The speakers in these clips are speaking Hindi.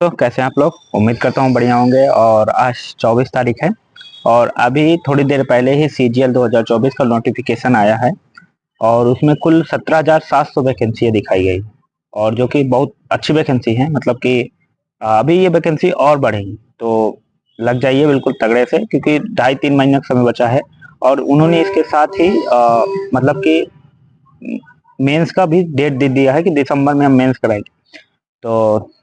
तो कैसे हैं आप लोग। उम्मीद करता हूँ बढ़िया होंगे। और आज 24 तारीख है और अभी थोड़ी देर पहले ही CGL 2024 का नोटिफिकेशन आया है और उसमें कुल 17,700 वैकेंसी दिखाई गई और जो कि बहुत अच्छी वैकेंसी है। मतलब कि अभी ये वैकेंसी और बढ़ेगी तो लग जाइए बिल्कुल तगड़े से, क्योंकि 2.5-3 महीने का समय बचा है। और उन्होंने इसके साथ ही मतलब कि मेंस का भी डेट दे दिया है कि दिसंबर में हम मेंस कराएंगे। तो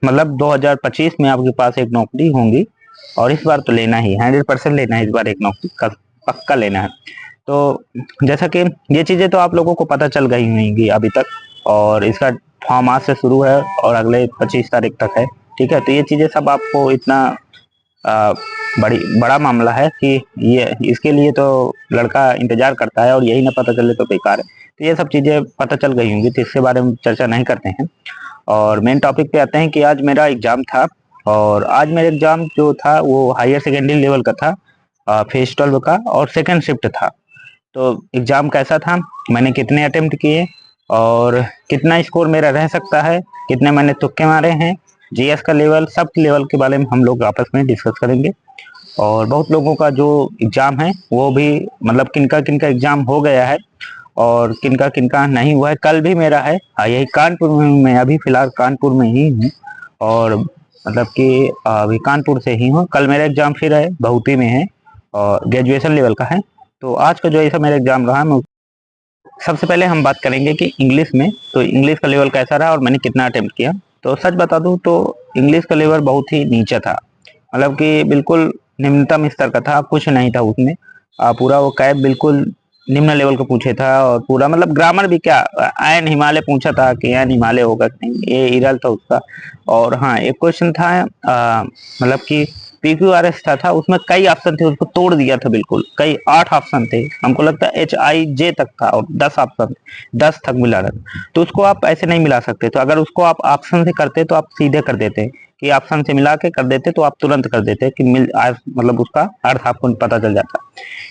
मतलब 2025 में आपके पास एक नौकरी होंगी और इस बार तो लेना ही 100% लेना है। इस बार एक नौकरी का पक्का लेना है। तो जैसा कि ये चीजें तो आप लोगों को पता चल गई होंगी अभी तक, और इसका फॉर्म आज से शुरू है और अगले 25 तारीख तक है। ठीक है, तो ये चीजें सब आपको इतना आ, बड़ा मामला है कि ये इसके लिए तो लड़का इंतजार करता है और यही ना पता चले तो बेकार है। तो ये सब चीजें पता चल गई होंगी, तो इसके बारे में चर्चा नहीं करते हैं और मेन टॉपिक पे आते हैं कि आज मेरा एग्जाम था। और आज मेरा एग्जाम जो था वो हायर सेकेंडरी लेवल का था, फेज 12 का, और सेकंड शिफ्ट था। तो एग्जाम कैसा था, मैंने कितने अटेम्प्ट किए और कितना स्कोर मेरा रह सकता है, कितने मैंने तुक्के मारे हैं, GS का लेवल, सब लेवल के बारे में हम लोग आपस में डिस्कस करेंगे। और बहुत लोगों का जो एग्जाम है वो भी, मतलब किनका किनका एग्जाम हो गया है और किनका किनका नहीं हुआ है। कल भी मेरा है, यही कानपुर में, मैं अभी फिलहाल कानपुर में ही हूँ और मतलब कि अभी कानपुर से ही हूँ। कल मेरा एग्जाम फिर है, बहुती में है और ग्रेजुएशन लेवल का है। तो आज का जो ऐसा मेरा एग्जाम रहा, मैं सबसे पहले हम बात करेंगे कि इंग्लिश में, तो इंग्लिश का लेवल कैसा रहा और मैंने कितना अटेम्प्ट किया। तो सच बता दूं तो इंग्लिश का लेवल बहुत ही नीचा था, मतलब कि बिल्कुल निम्नतम स्तर का था, कुछ नहीं था उसमें। पूरा वो कैब बिल्कुल निम्न लेवल का पूछे था और पूरा मतलब ग्रामर भी क्या, एन हिमालय पूछा था कि एन हिमालय होगा कि नहीं, ये इरल था उसका। और हाँ, एक क्वेश्चन था मतलब कि PQRS था, उसमें कई ऑप्शन थे, उसको तोड़ दिया था बिल्कुल। कई 8 ऑप्शन थे, हमको लगता है HIJ तक था और 10 ऑप्शन, 10 तक मिला रहा। तो उसको आप ऐसे नहीं मिला सकते। तो अगर उसको आप ऑप्शन से करते तो आप सीधे कर देते कि ऑप्शन से मिला के कर देते, तो आप तुरंत कर देते कि मतलब उसका अर्थ आपको पता चल जाता।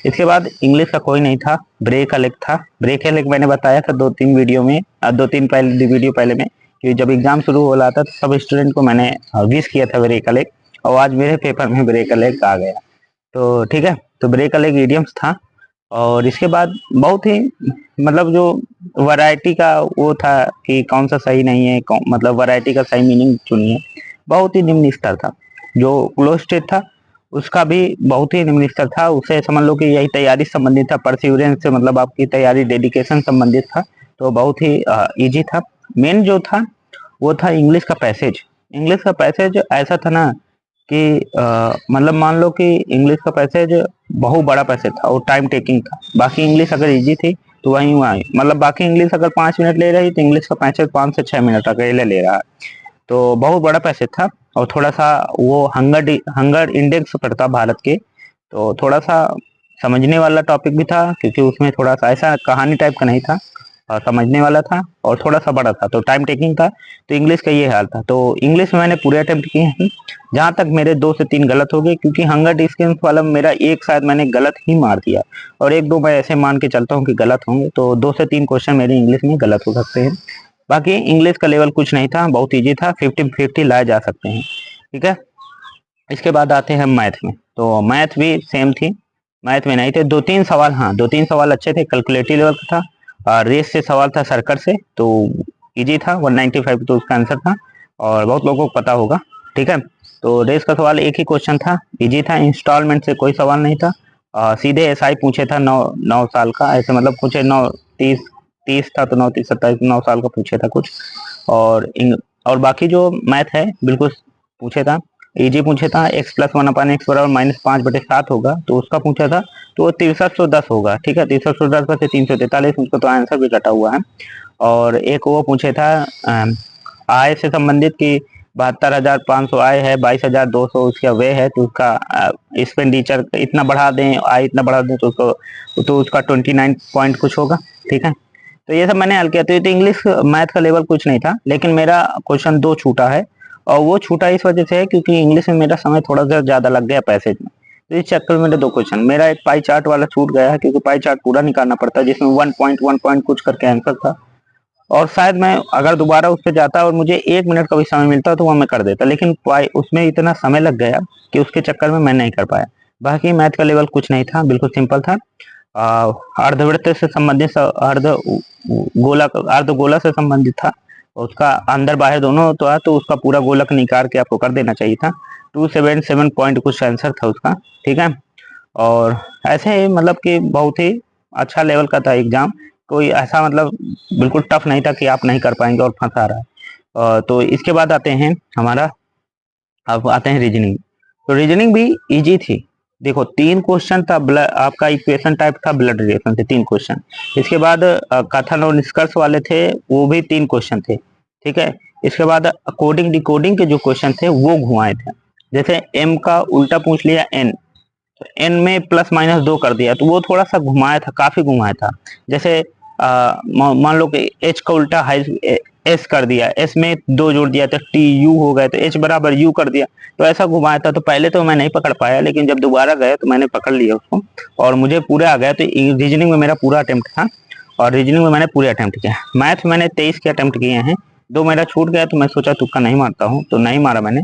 इसके बाद इंग्लिश का कोई नहीं था, ब्रेक अलेक था। ब्रेक अलेक मैंने बताया था 2-3 वीडियो में, 2-3 पहले वीडियो पहले में, कि जब एग्जाम शुरू हो रहा था तो सब स्टूडेंट को मैंने विश किया था ब्रेक अलेक, और आज मेरे पेपर में ब्रेक अलेक आ गया। तो ठीक है, तो ब्रेक अलेक इडियम्स था। और इसके बाद बहुत ही मतलब जो वैरायटी का वो था कि कौन सा सही नहीं है, मतलब वैरायटी का सही मीनिंग चुनिए, बहुत ही निम्न स्तर था। जो क्लोज स्टेट था उसका भी बहुत ही निम्न स्तर था। उसे समझ लो कि यही तैयारी संबंधित था, परसिवरेंस से, मतलब आपकी तैयारी डेडिकेशन संबंधित था। तो बहुत ही इजी था। मेन जो था वो था इंग्लिश का पैसेज। इंग्लिश का पैसेज ऐसा था ना कि मतलब मान लो कि इंग्लिश का पैसेज बहुत बड़ा पैसेज था और टाइम टेकिंग था। बाकी इंग्लिश अगर इजी थी तो वहीं वहीं, मतलब बाकी इंग्लिश अगर 5 मिनट ले रही तो इंग्लिश का पैसेज 5 से 6 मिनट अकेले ले रहा है। तो बहुत बड़ा पैसेज था और थोड़ा सा वो हंगर इंडेक्स पर था भारत के। तो थोड़ा सा समझने वाला टॉपिक भी था, क्योंकि उसमें थोड़ा सा ऐसा कहानी टाइप का नहीं था, समझने वाला था और थोड़ा सा बड़ा था, तो टाइम टेकिंग था। तो इंग्लिश का ये हाल था। तो इंग्लिश में मैंने पूरे अटेम्प्ट किए हैं, जहाँ तक मेरे 2 से 3 गलत हो गए, क्योंकि हंगर डिस्टेंस वाला मेरा एक शायद मैंने गलत ही मार दिया और 1-2 मैं ऐसे मान के चलता हूँ कि गलत होंगे। तो 2 से 3 क्वेश्चन मेरे इंग्लिश में गलत हो सकते हैं। बाकी इंग्लिश का लेवल कुछ नहीं था, बहुत ईजी था, 50-50 लाए जा सकते हैं। ठीक है, इसके बाद आते हैं मैथ में। तो मैथ भी सेम थी, मैथ में नहीं थे 2-3 सवाल, हाँ 2-3 सवाल अच्छे थे, कैलकुलेटिव लेवल का था। रेस से सवाल था, सर्कट से, तो इजी था, 195 तो उसका आंसर था और बहुत लोगों को पता होगा। ठीक है, तो रेस का सवाल एक ही क्वेश्चन था, इजी था। इंस्टॉलमेंट से कोई सवाल नहीं था, सीधे SI पूछे था, 9 साल का ऐसे, मतलब कुछ 9 30 था, तो 9 30 27 9 साल का पूछे था कुछ। और और बाकी जो मैथ है बिल्कुल पूछे था, इजी पूछे था। x+1/x बराबर -5/7 होगा, तो उसका पूछा था, तो वो 6310 होगा। ठीक है, 6310 में से 343, उसका तो आंसर भी कटा हुआ है। और एक वो पूछे था आय से संबंधित कि 72,500 आय है, 22,200 उसका वे है, तो उसका एक्सपेंडिचर इतना बढ़ा दें, आय इतना बढ़ा दें, तो उसका 29 पॉइंट कुछ होगा। ठीक है, तो ये सब मैंने हल किया। तो इंग्लिश मैथ का लेवल कुछ नहीं था, लेकिन मेरा क्वेश्चन 2 छूटा है और वो छूटा इस वजह से है क्योंकि इंग्लिश में मेरा समय थोड़ा सा ज्यादा लग गया पैसेज में। तो इस चक्कर में मेरे 2 क्वेश्चन, मेरा एक पाई चार्ट वाला छूट गया है, क्योंकि पाई चार्ट पूरा निकालना पड़ता है, जिसमें 1 पॉइंट 1 पॉइंट कुछ करके आंसर था। और शायद मैं अगर दोबारा उस पर जाता और मुझे 1 मिनट का भी समय मिलता तो वह मैं कर देता, लेकिन उसमें इतना समय लग गया कि उसके चक्कर में मैं नहीं कर पाया। बाकी मैथ का लेवल कुछ नहीं था, बिल्कुल सिंपल था। अर्धवृत्त से संबंधित, अर्धगोला से संबंधित था। उसका अंदर बाहर दोनों था, तो उसका पूरा गोलक निकाल के आपको कर देना चाहिए था। 277 पॉइंट कुछ आंसर था उसका, ठीक है। और ऐसे ही मतलब कि बहुत ही अच्छा लेवल का था एग्जाम। कोई ऐसा मतलब बिल्कुल टफ नहीं था कि आप नहीं कर पाएंगे और फंसा रहा है। तो इसके बाद आते हैं हमारा, अब आते हैं रीजनिंग। तो रीजनिंग भी इजी थी। देखो 3 क्वेश्चन था, आपका इक्वेशन टाइप था, ब्लड रिलेशन से 3 क्वेश्चन। इसके बाद कथन और निष्कर्ष वाले थे, वो भी 3 क्वेश्चन थे, ठीक है। इसके बाद अकोडिंग डिकोडिंग के जो क्वेश्चन थे वो घुमाए थे। जैसे एम का उल्टा पूछ लिया एन, तो एन में प्लस माइनस 2 कर दिया, तो वो थोड़ा सा घुमाया था, काफी घुमाया था। जैसे मान लो कि एच का उल्टा हाई एस कर दिया, एस में 2 जोड़ दिया तो टी यू हो गया, तो एच बराबर यू कर दिया, तो ऐसा घुमाया था। तो पहले तो मैं नहीं पकड़ पाया, लेकिन जब दोबारा गया तो मैंने पकड़ लिया उसको और मुझे पूरे आ गया। तो रीजनिंग में मेरा पूरा अटेम्प्ट था और रीजनिंग में मैंने पूरे अटेम्प्ट किया। मैथ मैंने 23 के अटेम्प्ट किए हैं, 2 मेरा छूट गया, तो मैं सोचा तुक्का नहीं मारता हूँ, तो नहीं मारा मैंने।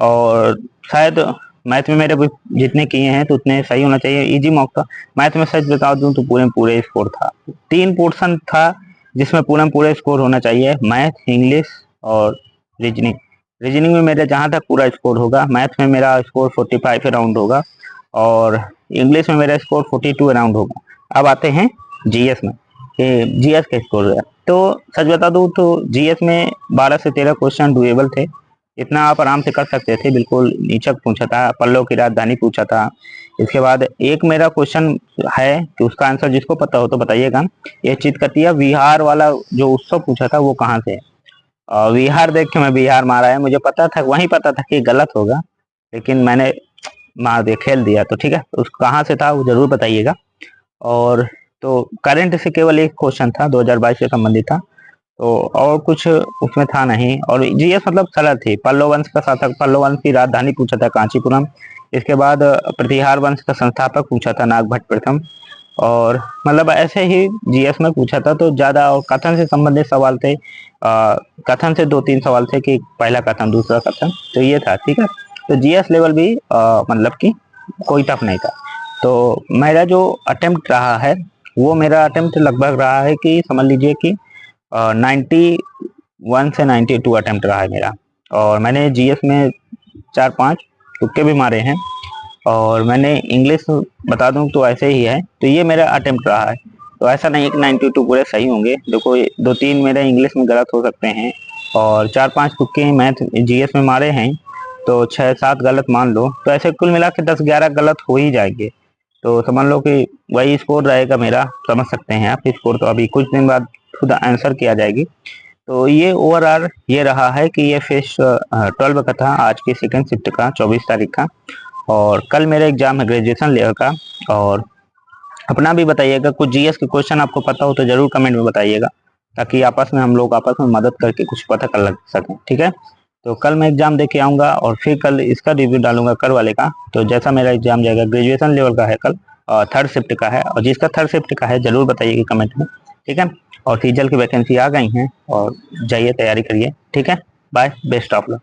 और शायद मैथ में मेरे जितने किए हैं तो उतने सही होना चाहिए, इजी मॉक था। मैथ में सच बता दूं तो पूरे पूरे स्कोर था। 3 पोर्शन था जिसमें पूरे पूरे स्कोर होना चाहिए, मैथ, इंग्लिश और रीजनिंग। रीजनिंग में मेरे जहां तक पूरा स्कोर होगा, मैथ में मेरा स्कोर 45 अराउंड होगा और इंग्लिश में मेरा स्कोर 42 अराउंड होगा। अब आते हैं जीएस में, कि जीएस का स्कोर है। तो सच बता दूं तो जीएस में 12 से 13 क्वेश्चन डुएबल थे, इतना आप आराम से कर सकते थे। बिल्कुल नीचक पूछा था, पल्लव की राजधानी पूछा था। इसके बाद एक मेरा क्वेश्चन है कि उसका आंसर जिसको पता हो तो बताइएगा, ये चितकतिया विहार वाला जो उत्सव पूछा था वो कहाँ से है। विहार देख के मैं बिहार मारा है, मुझे पता था, वहीं पता था कि गलत होगा, लेकिन मैंने मार दिया, खेल दिया। तो ठीक है, उस कहाँ से था वो जरूर बताइएगा। और तो करंट से केवल एक क्वेश्चन था, 2022 से संबंधित था, तो और कुछ उसमें था नहीं। और जीएस मतलब सरल थी। पल्लव वंश का शासक, पल्लव वंश की राजधानी पूछा था कांचीपुरम। इसके बाद प्रतिहार वंश का संस्थापक पूछा था नागभट्ट प्रथम। और मतलब ऐसे ही जीएस में पूछा था। तो ज्यादा और कथन से संबंधित सवाल थे, कथन से 2-3 सवाल थे कि पहला कथन दूसरा कथन, तो ये था, ठीक है। तो जीएस लेवल भी मतलब कि कोई टफ नहीं था। तो मेरा जो अटेम्प्ट रहा है वो मेरा अटेम्प्ट लगभग रहा है कि समझ लीजिए कि 91 से 92 अटेम्प्ट रहा है मेरा। और मैंने जीएस में 4-5 तुक्के भी मारे हैं। और मैंने इंग्लिश बता दूं तो ऐसे ही है। तो ये मेरा अटेम्प्ट रहा है। तो ऐसा नहीं है कि 92 पूरे सही होंगे। देखो 2-3 मेरे इंग्लिश में गलत हो सकते हैं और 4-5 तुक्के मैथ जीएस में मारे हैं, तो 6-7 गलत मान लो, तो ऐसे कुल मिला के 10-11 गलत हो ही जाएंगे। तो समझ लो कि वही स्कोर रहेगा मेरा, समझ सकते हैं आप। स्कोर तो अभी कुछ दिन बाद खुद आंसर किया जाएगी। तो ये ओवरऑल ये रहा है कि ये फेस 12 का था, आज की सेकंड शिफ्ट का, 24 तारीख का। और कल मेरा एग्जाम है ग्रेजुएशन लेवल का। और अपना भी बताइएगा, कुछ जीएस के क्वेश्चन आपको पता हो तो जरूर कमेंट में बताइएगा, ताकि आपस में हम लोग आपस में मदद करके कुछ पता कर लग सकें, ठीक है। तो कल मैं एग्जाम दे के आऊँगा और फिर कल इसका रिव्यू डालूंगा कल वाले का। तो जैसा मेरा एग्जाम जाएगा, ग्रेजुएशन लेवल का है कल, थर्ड शिफ्ट का है, और जिसका थर्ड शिफ्ट का है जरूर बताइएगा कमेंट में, ठीक है। और सीजल की वैकेंसी आ गई हैं और जाइए तैयारी करिए, ठीक है। Bye, best of luck.